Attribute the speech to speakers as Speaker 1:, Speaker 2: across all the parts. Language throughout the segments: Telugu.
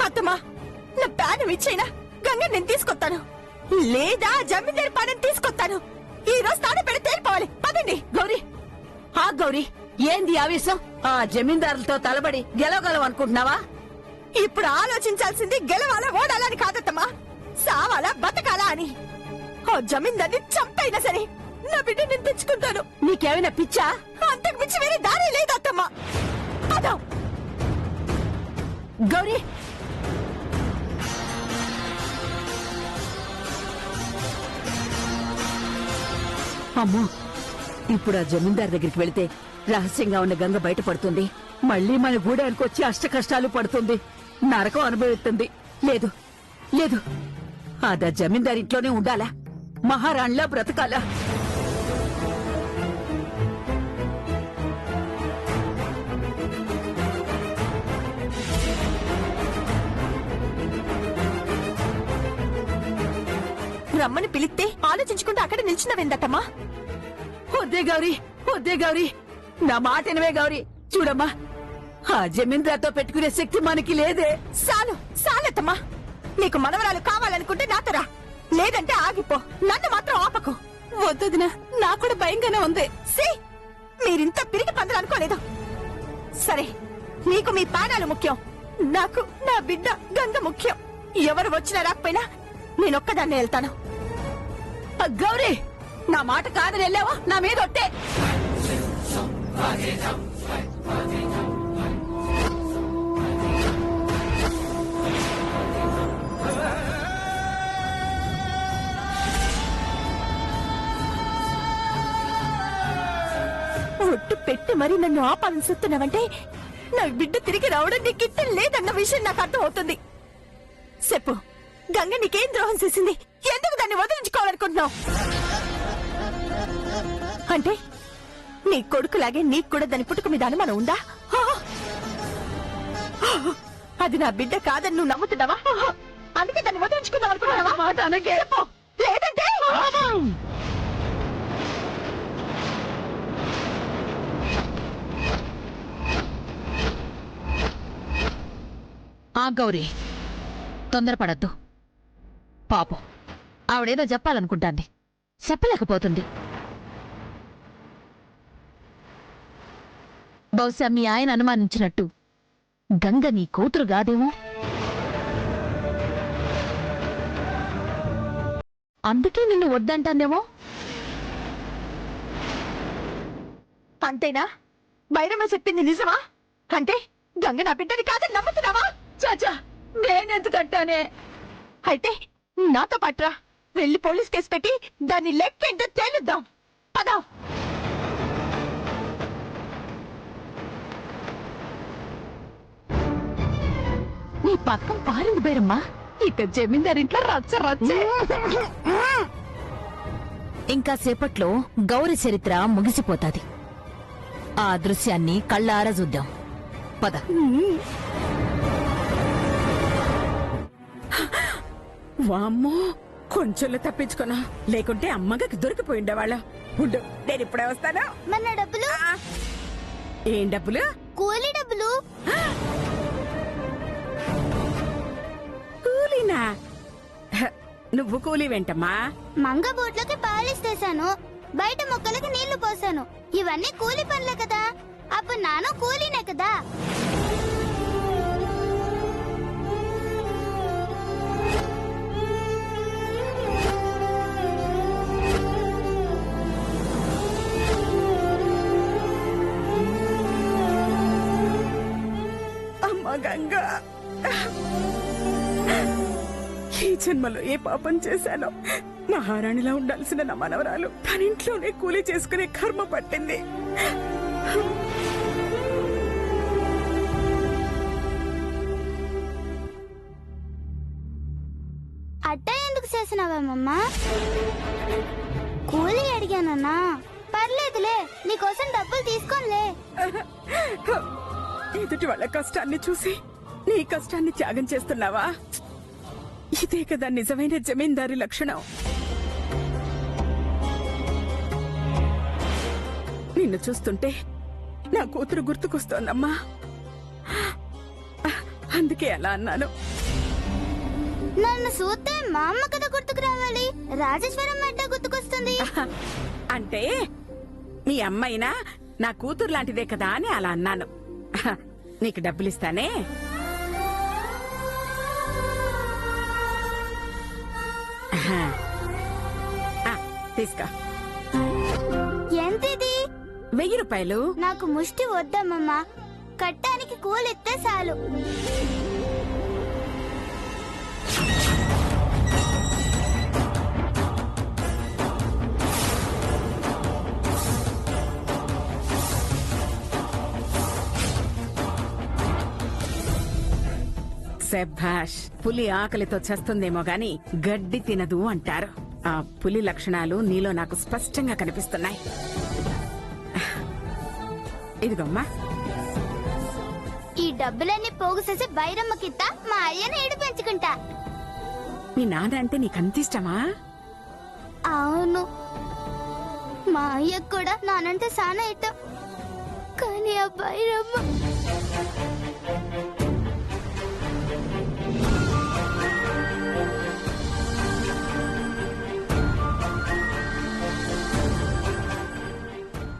Speaker 1: అత్తమ్మా, నా ప్యానం ఇచ్చేనా గంగ నేను తీసుకొస్తాను, లేదా జమీందారి పానం తీసుకొస్తాను. ఈ రోజు తాను పెడితే తేలిపోవాలి. పదండి.
Speaker 2: గౌరీ, ఆ గౌరీ, ఏంది ఆవేశం? ఆ జమీందారులతో తలబడి గెలవగలవు అనుకుంటున్నావా?
Speaker 1: ఇప్పుడు ఆలోచించాల్సింది గెలవాలా ఓడాలని కాదత్తమ్మా, సావాలా బతకాలా అని. ఆ జమీందారిని చంపైనా సరే నా బిడ్డ నేను తెచ్చుకుంటాను.
Speaker 2: నీకేమైనా పిచ్చా?
Speaker 1: అంతకు మించి వేరే దారి లేదు అత్తమ్మా. పదం.
Speaker 2: గౌరీ, అమ్మో, ఇప్పుడు ఆ జమీందారు దగ్గరికి వెళితే రహస్యంగా ఉన్న గంగ బయటపడుతుంది. మళ్ళీ మన గూడానికి వచ్చి అష్ట కష్టాలు పడుతుంది, నరకం అనుభవిస్తుంది. లేదు లేదు, అదా జమీందారు ఇంట్లోనే ఉండాలా, మహారాణిలా బ్రతకాలా?
Speaker 1: రమ్మని పిలిస్తే ఆలోచించుకుంటూ అక్కడ నిల్చున్నవేందటమ్మా?
Speaker 2: వద్దే గౌరీ, వద్దే గౌరీ, నా మాట వినవే గౌరీ. చూడమ్మా, ఆ జమీందార్తో పెట్టుకునే శక్తి మనకి లేదే.
Speaker 1: సాలత్తమ్మా, నీకు మనవరాలు కావాలనుకుంటే నాతో రా, లేదంటే ఆగిపో. నన్ను మాత్రం ఆపకు.
Speaker 2: వద్దుదినా, నాకు కూడా భయంగానే ఉంది.
Speaker 1: మీరింత పిరికి పందలు అనుకోలేదు. సరే, నీకు మీ ప్రాణాలు ముఖ్యం, నాకు నా బిడ్డ గంగ ముఖ్యం. ఎవరు వచ్చినా రాకపోయినా నేనొక్కదాన్నే వెళ్తాను.
Speaker 2: గౌరీ, నా మాట కాదని వెళ్ళావా నా మీద ఒట్టే.
Speaker 1: ఒట్టు పెట్టి మరి నన్ను ఆపాలని చూస్తున్నావంటే నా బిడ్డ తిరిగి రావడం నీకు ఇష్టం లేదన్న విషయం నాకు అర్థం అవుతుంది. చెప్పు, గంగ నీకేం ద్రోహం చేసింది? ఎందుకు దాన్ని వదిలించుకోవాలనుకుంటున్నావు? అంటే నీ కొడుకులాగే నీకు కూడా దాని పుట్టుక మీద అనుమానం ఉందా? అది నా బిడ్డ కాదని నువ్వు నమ్ముతున్నావా? అందుకే దాన్ని వదిలించుకుందాం అనుకున్నావా? లేదంటే
Speaker 3: ఆ గౌరీ, తొందరపడద్దు. పాపం, ఆవిడేదో చెప్పాలనుకుంటాంది, చెప్పలేకపోతుంది. బహుశా మీ ఆయన అనుమానించినట్టు గంగ నీ కూతురు కాదేమో. అందుకే నిన్ను వద్దంటానేమో.
Speaker 1: అంతేనా? బైరమ్మ చెప్పింది నిజమా? అంటే గంగ నా బిడ్డని కాదని నమ్ముతున్నావా?
Speaker 2: చాచా, నేనెందుకంటానే?
Speaker 1: అయితే నాతో పట్రా, వెళ్లి పోలీస్ కేసు పెట్టి దాన్ని లెక్కేంటో తేలుద్దాం. పదా.
Speaker 3: నీ పక్కం పారింది బైరమ్మా. ఇక జమీందారింట్లో రచ్చ రచ్చ. ఇంకా సేపట్లో గౌరి చరిత్ర ముగిసిపోతాది. ఆ దృశ్యాన్ని కళ్ళారా చూద్దాం. పద.
Speaker 2: వామ్మో, కొంచెంలో తప్పించుకున్నా, లేకుంటే అమ్మగకి దొరికిపోయిండేవాళ్ళ. ఉండు, నేను ఇప్పుడే వస్తాను.
Speaker 4: మన డబ్బులు?
Speaker 2: ఏం డబ్బులు?
Speaker 4: కూలీ డబ్బులు.
Speaker 2: కూలీనా? నువ్వు కూలీ వెంటమ్మా?
Speaker 4: మంగ బోట్లకి పాలిష్ చేశాను, బయట మొక్కలకి నీళ్లు పోసాను. ఇవన్నీ కూలీ పనులే కదా. అప్పుడు నాను కూలీనే కదా.
Speaker 2: అమ్మ గంగా, ఈ జన్మలో ఏ పాపం చేశానో, మహారాణిలా ఉండాల్సిన నా మనవరాలు తన ఇంట్లోనే కూలీ చేసుకునే కర్మ పట్టింది.
Speaker 4: అట్ట ఎందుకు చేసినావేమమ్మా? కూలీ అడిగానన్నా. పర్లేదులే, నీకోసం డబ్బులు తీసుకోనిలే.
Speaker 2: ఎదుటి వాళ్ళ కష్టాన్ని చూసి నీ కష్టాన్ని త్యాగం చేస్తున్నావా? ఇదే కదా నిజమైన జమీందారి లక్షణం. నిన్ను చూస్తుంటే నా కూతురు గుర్తుకొస్తోందమ్మా. అందుకే అలా అన్నాను.
Speaker 4: నన్ను చూస్తే మా అమ్మ కదా గుర్తుకు రావాలి, రాజేశ్వరం అంటే గుర్తుకొస్తుంది.
Speaker 2: అంటే మీ అమ్మైనా నా కూతురు లాంటిదే కదా అని అలా అన్నాను. నీకు డబ్బులిస్తానే. తీసుకో.
Speaker 4: ఎంతిది?
Speaker 2: 1000 రూపాయలు.
Speaker 4: నాకు ముష్టి వద్దమ్మమ్మా, కట్టానికి కూలిస్తే చాలు.
Speaker 2: శభాష్. పులి ఆకలితో చస్తుందేమో గాని గడ్డి తినదు అంటారు. ఆ పులి లక్షణాలు నీలో నాకు స్పష్టంగా కనిపిస్తున్నాయి. ఇదిగోమ్మా.
Speaker 4: ఈ డబ్బులన్నీ పోగు చేసి బైరమ్మకిత్తా, మా అయ్యని ఏడు పెంచుకుంటా.
Speaker 2: మీ నాన్న అంటే నీకంత ఇష్టమా?
Speaker 4: అవును, మా అయ్యకు కూడా నానంటే చాలా ఇష్టం. కానీ ఆ బైరమ్మ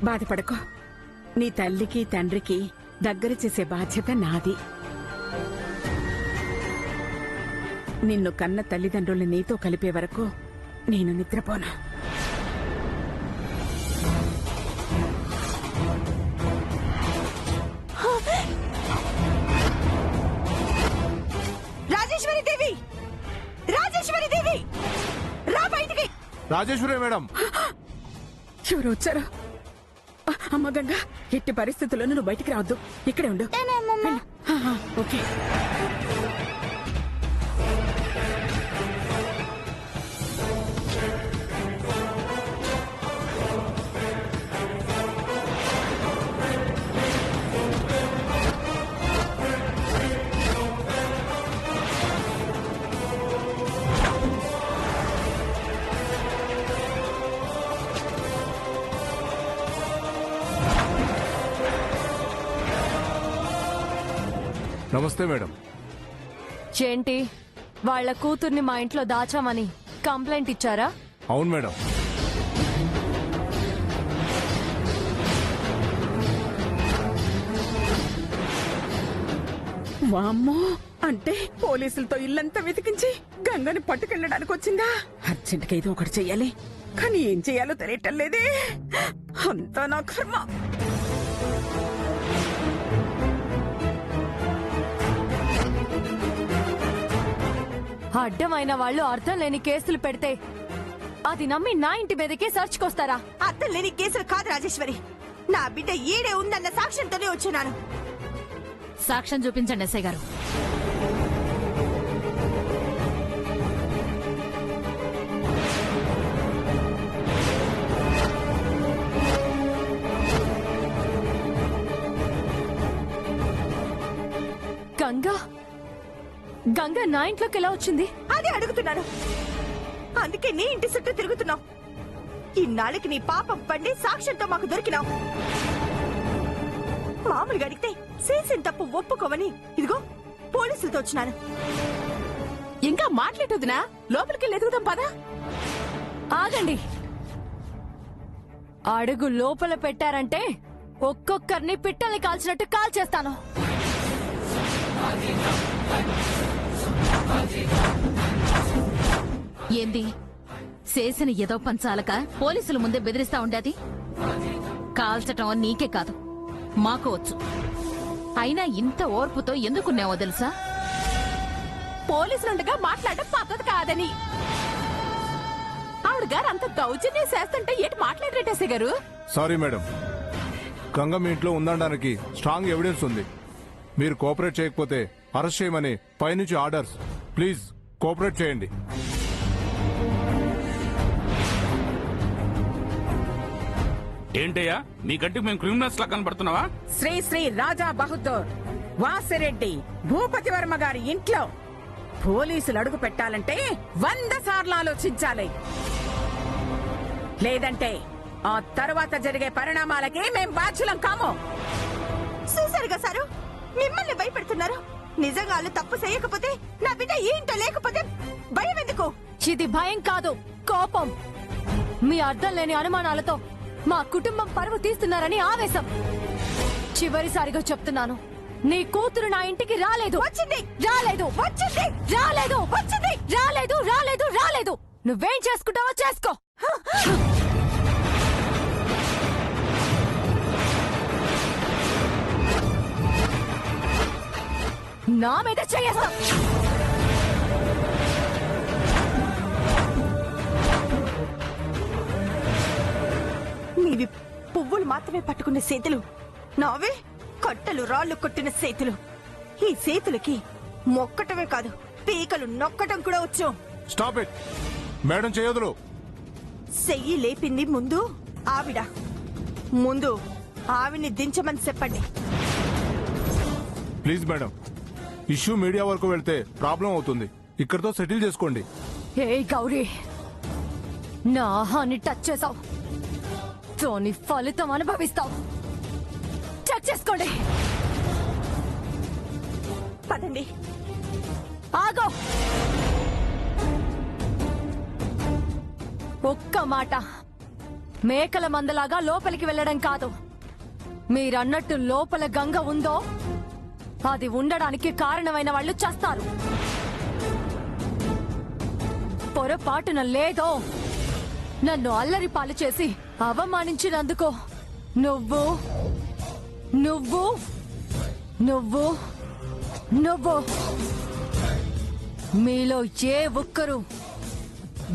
Speaker 2: బాధపడకో. నీ తల్లికి తండ్రికి దగ్గర చేసే బాధ్యత నాది. నిన్ను కన్న తల్లిదండ్రుల్ని నీతో కలిపే వరకు నేను నిద్రపోను.
Speaker 1: రాజేశ్వరి దేవి, రాజేశ్వరి దేవి, రా బయటికి.
Speaker 5: రాజేశ్వరి మేడం,
Speaker 2: ఎవరు వచ్చారు? అమ్మ గంగా, ఎట్టి పరిస్థితుల్లోనూ నువ్వు బయటికి రావద్దు, ఇక్కడే ఉండు. వెళ్ళు. ఓకే.
Speaker 5: నమస్తే మేడం.
Speaker 6: ఏంటి, వాళ్ళ కూతుర్ని మా ఇంట్లో దాచామని కంప్లైంట్ ఇచ్చారా?
Speaker 5: అవును మేడం.
Speaker 2: వామ్మో, అంటే పోలీసులతో ఇల్లంతా వెతికించి గంగని పట్టుకెళ్ళడానికి వచ్చిందా? అర్జెంట్గా ఏదో ఒకటి చెయ్యాలి, కానీ ఏం చెయ్యాలో తెలియటం లేదే. అంతా నా కర్మ.
Speaker 6: అడ్డమైన వాళ్ళు అర్థం లేని కేసులు పెడితే అది నమ్మి నా ఇంటి మీదకే సర్చ్కొస్తారా?
Speaker 1: అర్థం లేని కేసులు కాదు రాజేశ్వరి, నా బిడ్డ ఈడే ఉందన్న సాక్ష్యంతోనే వచ్చున్నాను.
Speaker 3: సాక్ష్యం చూపించండి ఎస్ఐ గారు.
Speaker 6: గంగా, గంగా నా ఇంట్లోకి ఎలా వచ్చింది?
Speaker 1: అదే అడుగుతున్నాను. అందుకే నీ ఇంటి చుట్టూ తిరుగుతున్నావు. ఇన్నాళ్ళకి నీ పాపం పండి సాక్ష్యంతో మాకు దొరికినావు. మామూలుగా అడిగితే చేసిన తప్పు ఒప్పుకోవని ఇదిగో పోలీసులతో వచ్చినాను.
Speaker 3: ఇంకా మాట్లాడొద్దునా? లోపలికి ఎదుగుదాం పదా.
Speaker 6: ఆగండి. అడుగు లోపల పెట్టారంటే ఒక్కొక్కరిని పిట్టల్ని కాల్చినట్టు కాల్చేస్తాను.
Speaker 3: ఏంది చేసిన ఏదో పంచాలక పోలీసుల ముందే బెదిరిస్తా ఉండేది? కాల్చటం నీకే కాదు, మాకు వచ్చు. అయినా ఇంత ఓర్పుతో ఎందుకున్నావో తెలుసా?
Speaker 6: పోలీసులుండగా మాట్లాడడం పద్ధతి కాదని. ఆవిడ గారు అంత దౌర్జన్యం చేస్తుంటే ఏంటి మాట్లాడరేటేసే గారు?
Speaker 5: సారీ మేడం, గంగ మీ ఇంట్లో ఉందనడానికి స్ట్రాంగ్ ఎవిడెన్స్ ఉంది. మీరు కోఆపరేట్ చేయకపోతే అరెస్ట్ చేయమని పైనుంచి ఆర్డర్స్. ప్లీజ్ కోఆపరేట్ చేయండి.
Speaker 7: ఏంటయ్యా, మీకంటే మేము క్రిమినల్స్ లా కనబడుతున్నావా?
Speaker 2: శ్రీ శ్రీ రాజా బహదూర్ వాసిరెడ్డి భూపతి వర్మ గారి ఇంట్లో పోలీసులు అడుగు పెట్టాలంటే 100 సార్లు ఆలోచించాలి. లేదంటే ఆ తర్వాత జరిగే పరిణామాలకి మేం బాధ్యులం కాము.
Speaker 1: చూసారుగా సారు, మిమ్మల్ని భయపెడుతున్నారు. నిజంగా వాళ్ళు తప్పు చేయకపోతే, నా బిడ్డ ఈ ఇంట్లో లేకపోతే భయం ఎందుకు?
Speaker 6: ఇది భయం కాదు, కోపం. మీ అర్థం లేని అనుమానాలతో మా కుటుంబం పరువు తీస్తున్నారని ఆవేశం. చివరిసారిగా చెప్తున్నాను, నీ కూతురు నా ఇంటికి రాలేదు.
Speaker 1: వచ్చింది,
Speaker 6: రాలేదు,
Speaker 1: వచ్చింది,
Speaker 6: రాలేదు,
Speaker 1: వచ్చింది.
Speaker 6: రాలేదు, రాలేదు, రాలేదు. నువ్వేం చేసుకుంటావో చేసుకో. నా మీద చేయేస్తా.
Speaker 1: నీవి పువ్వులు మాత్రమే పట్టుకున్న చేతులు, నావే కట్టలు రాళ్లు కొట్టిన చేతులు. ఈ చేతులకి మొక్కటమే కాదు, పీకలు నొక్కటం కూడా వచ్చు.
Speaker 5: స్టాప్ ఇట్ మేడం, చేయదులు.
Speaker 1: చెయ్యి లేపింది ముందు ఆవిడ. ముందు ఆవిడ్ని దించమని చెప్పండి.
Speaker 5: ప్లీజ్ మేడం, ఇష్యూ మీడియా వరకు వెళ్తే ప్రాబ్లం అవుతుంది. ఇక్కడితో సెటిల్ చేసుకోండి.
Speaker 6: ఏ గౌరీ, నా ఆహాన్ని టచ్ చేసావు, దాని ఫలితం అనుభవిస్తావు. చెక్ చేసుకోండి.
Speaker 1: పదండి.
Speaker 6: ఆగో, ఒక్క మాట. మేకల మందలాగా లోపలికి వెళ్ళడం కాదు. మీరన్నట్టు లోపల గంగ ఉందో, అది ఉండడానికి కారణమైన వాళ్ళు చస్తారు. పొరపాటున లేదో, నన్ను అల్లరి పాలు చేసి అవమానించినందుకు నువ్వు నువ్వు నువ్వు నువ్వు మీలో ఏ ఒక్కరు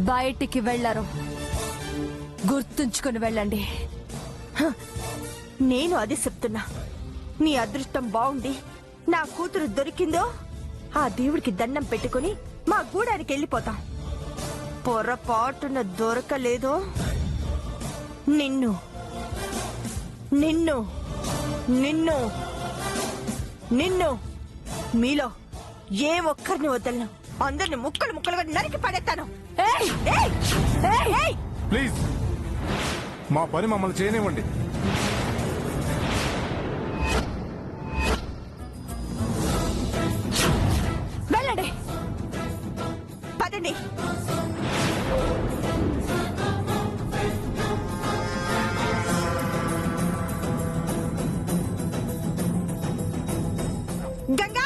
Speaker 6: బయటికి వెళ్లరు. గుర్తుంచుకుని వెళ్ళండి.
Speaker 1: నేను అది చెప్తున్నా. నీ అదృష్టం బాగుండి నా కూతురు దొరికిందో, ఆ దేవుడికి దండం పెట్టుకుని మా గూడానికి వెళ్ళిపోతాం. పొరపాటున దొరకలేదో, నిన్ను నిన్ను నిన్ను నిన్ను మీలో ఏ ఒక్కరిని వదలను. అందరిని ముక్కలు ముక్కలుగా నరికి పడేస్తాను.
Speaker 6: ఏయ్! ఏయ్! ఏయ్! ఏయ్!
Speaker 5: ప్లీజ్ మా పని మమ్మల్ని చేయనివ్వండి.
Speaker 6: వెళ్ళండి.
Speaker 1: పదండి. గంగా,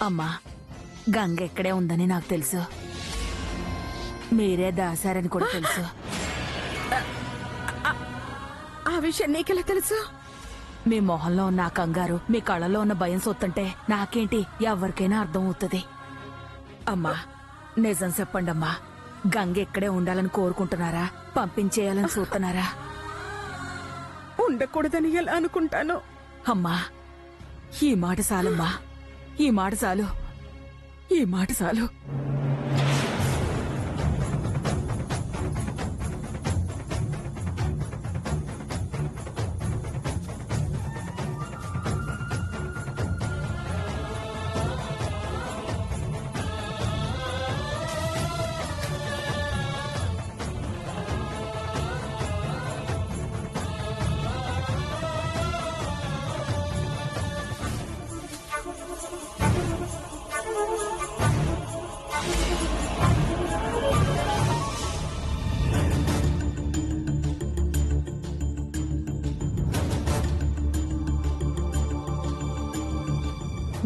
Speaker 2: అమ్మా, గంగ ఎక్కడే ఉందని నాకు తెలుసు. మీరే దాసారని కూడా తెలుసు. ఆ విషయం నీకెలా తెలుసు? మీ మొహంలో ఉన్న ఆ కంగారు, మీ కళ్ళలో ఉన్న భయం సొత్తుంటే నాకేంటి ఎవరికైనా అర్థం అవుతుంది. అమ్మా, నిజం చెప్పండమ్మా, గంగ ఎక్కడే ఉండాలని కోరుకుంటున్నారా, పంపించేయాలని చూస్తున్నారా?
Speaker 8: ఉండకూడదని ఎలా అనుకుంటాను?
Speaker 2: అమ్మా, ఈ మాట చాలమ్మా, ఈ మాట చాలు, ఈ మాట చాలు.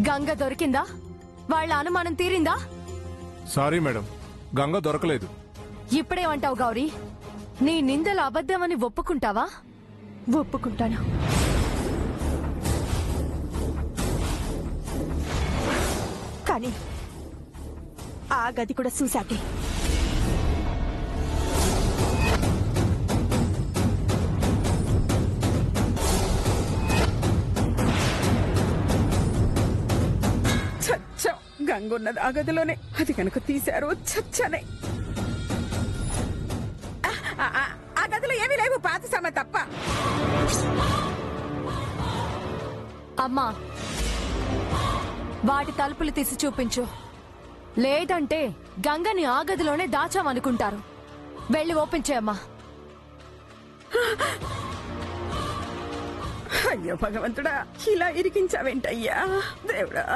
Speaker 6: గంగ దొరికిందా? వాళ్ళ అనుమానం తీరిందా?
Speaker 5: సారీ మేడం, గంగ దొరకలేదు.
Speaker 6: ఇప్పుడేమంటావు గౌరీ? నీ నిందలు అబద్ధమని ఒప్పుకుంటావా?
Speaker 1: ఒప్పుకుంటాను. కానీ ఆ గది కూడా చూశాకే.
Speaker 2: చచ్చా, గంగున్నది ఆ గదిలోనే. అది కనుక తీశారో చచ్చనే. ఆ గదిలో ఏమీ లేవు, పాత సామ తప్ప.
Speaker 6: అమ్మా, వాటి తలుపులు తీసి చూపించు. లేదంటే గంగని ఆ గదిలోనే దాచామనుకుంటారు. వెళ్ళి ఓపెన్ చేయమ్మా.
Speaker 2: అయ్యో భగవంతుడా, ఇలా ఇరికించావేంటయ్యా దేవుడా.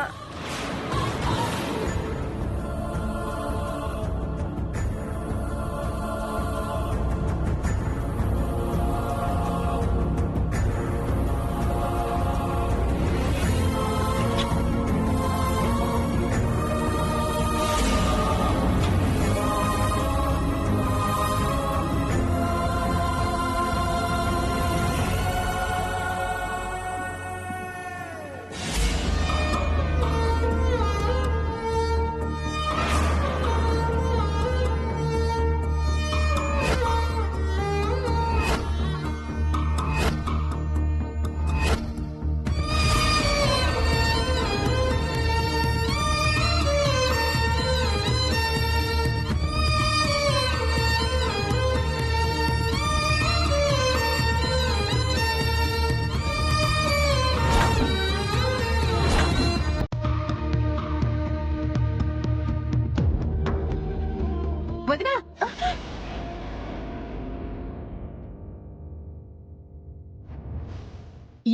Speaker 1: వదినా,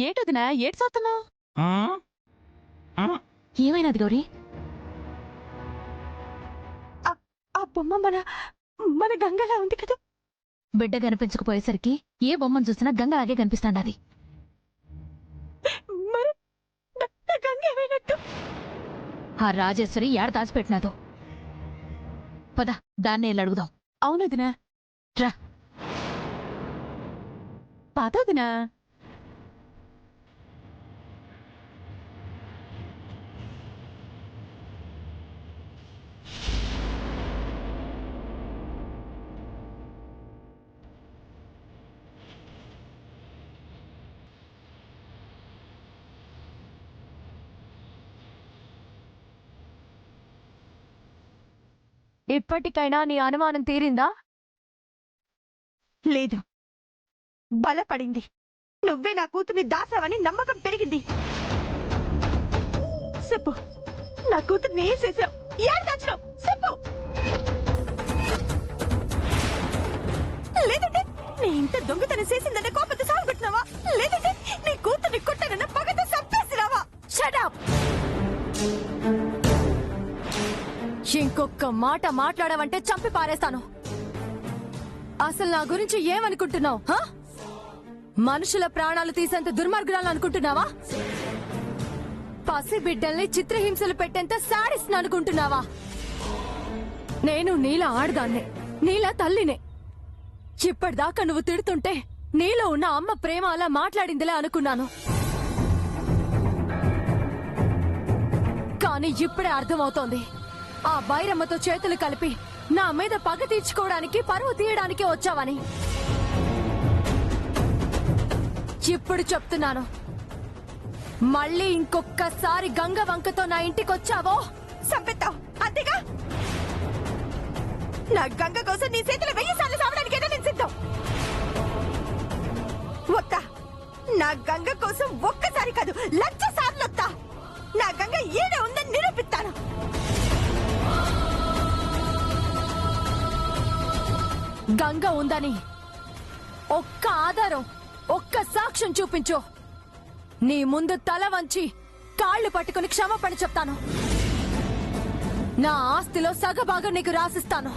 Speaker 1: ఏటొదినా ఏడు చదువుతున్నావు?
Speaker 3: ఏమైనది గౌరీ?
Speaker 1: ఆ బొమ్మ మన మన గంగలా ఉంది కదా.
Speaker 3: బిడ్డ కనిపించకపోయేసరికి ఏ బొమ్మను చూసినా గంగ అలాగే కనిపిస్తాండది.
Speaker 1: మరి నా గంగ ఏమైనట్టు?
Speaker 3: ఆ రాజేశ్వరి ఏడ దాచిపెట్టినాదో. పద, దాన్నే వెళ్ళి అడుగుదాం.
Speaker 1: అవునదినా,
Speaker 3: రా.
Speaker 1: పాతదినా.
Speaker 6: ఇప్పటికైనా నీ అనుమానం తీరిందా?
Speaker 1: లేదు, బలపడింది. నువ్వే నా కూతుర్ని దాసావని నమ్మకం పెరిగింది. చెప్పు, నా కూతుర్ని ఏం చేసావు? ఏం దాచినావు? చెప్పు. లేదంటే నీ ఇంత దొంగతనం చేసిందన్న కోపంతో సాగుపెట్టినావా? లేదంటే నీ కూతుర్ని కొట్టానన్న పగతో చంపేసినావా? Shut up.
Speaker 6: ఇంకొక్క మాట మాట్లాడావంటే చంపి పారేస్తాను. అసలు నా గురించి ఏమనుకుంటున్నావు? మనుషుల ప్రాణాలు తీసేంత దుర్మార్గురాలు అనుకుంటున్నావా? పసి బిడ్డల్ని చిత్రహింసలు పెట్టేంత సాడిస్ట్ అనుకుంటున్నావా? నేను నీలా ఆడదాన్నే, నీలా తల్లినే. ఇప్పటిదాకా నువ్వు తిడుతుంటే నీలో ఉన్న అమ్మ ప్రేమ అలా మాట్లాడిందిలే అనుకున్నాను. కానీ ఇప్పుడే అర్థమవుతోంది, ఆ బైరమ్మతో చేతులు కలిపి నా మీద పగ తీర్చుకోవడానికి, పరువు తీయడానికి వచ్చావని. ఇప్పుడు చెప్తున్నాను, మళ్ళీ ఇంకొక్కసారి గంగ వంకతో నా ఇంటికొచ్చావో
Speaker 1: చంపేస్తావు, అంతేగా? నా గంగ కోసం నీ చేతులు 1000 సార్లు సావడానికైనా నేను సిద్ధం. వస్తా, నా గంగ కోసం ఒక్కసారి కాదు 1,00,000 సార్లు వస్తా. నా గంగ ఈడే ఉందని నిరూపిస్తాను.
Speaker 6: గంగ ఉందని ఒక్క ఆధారం, ఒక్క సాక్ష్యం చూపించు. నీ ముందు తల వంచి కాళ్ళు పట్టుకుని క్షమాపణ చెప్తాను. నా ఆస్తిలో సగభాగం నీకు రాసిస్తాను.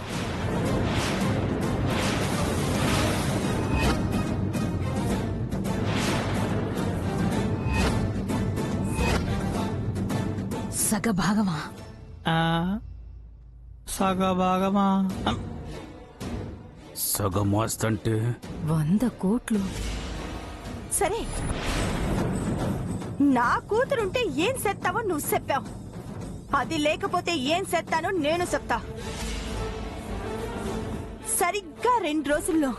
Speaker 3: సగభాగమా?
Speaker 8: సగభాగమా?
Speaker 7: సగం ఆస్తంటే
Speaker 6: 100 కోట్లు.
Speaker 1: సరే, నా కూతురుంటే ఏం చేస్తావో నువ్వు చెప్పావు. అది లేకపోతే ఏం చేస్తానో నేను చెప్తా. సరిగ్గా 2 రోజుల్లో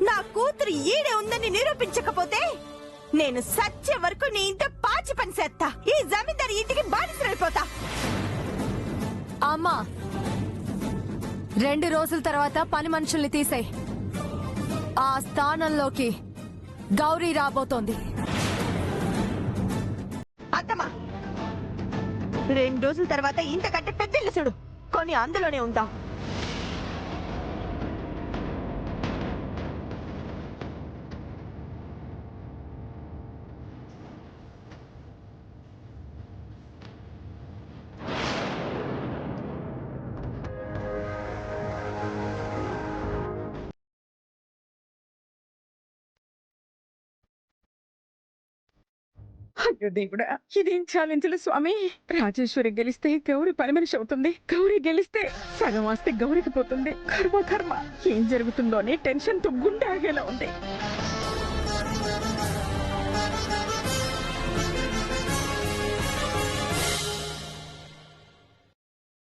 Speaker 1: నా కూతురు ఈడే ఉందని నిరూపించకపోతే నేను సచ్చే వరకు నీ ఇంట పాచి పని చేస్తా. ఈ జమీందారు ఇంటికి బానిసరైపోతా.
Speaker 6: అమ్మా, 2 రోజుల తర్వాత పని మనుషుల్ని తీసేయ్. ఆ స్థానంలోకి గౌరీ రాబోతోంది.
Speaker 1: అత్తమ్మా, 2 రోజుల తర్వాత ఇంతకంటే పెద్ద ఇల్లు చూడు కొని అందులోనే ఉందాం.
Speaker 8: అయ్యో దేవుడా, ఇదేం ఛాలెంజ్లు స్వామి. రాజేశ్వరి గెలిస్తే గౌరీ పని మనిషి అవుతుంది, గౌరీ గెలిస్తే సగం ఆస్తి గౌరికి పోతుంది. కర్మ కర్మ, ఏం జరుగుతుందో అని టెన్షన్ తో గుండె ఆగేలా ఉంది.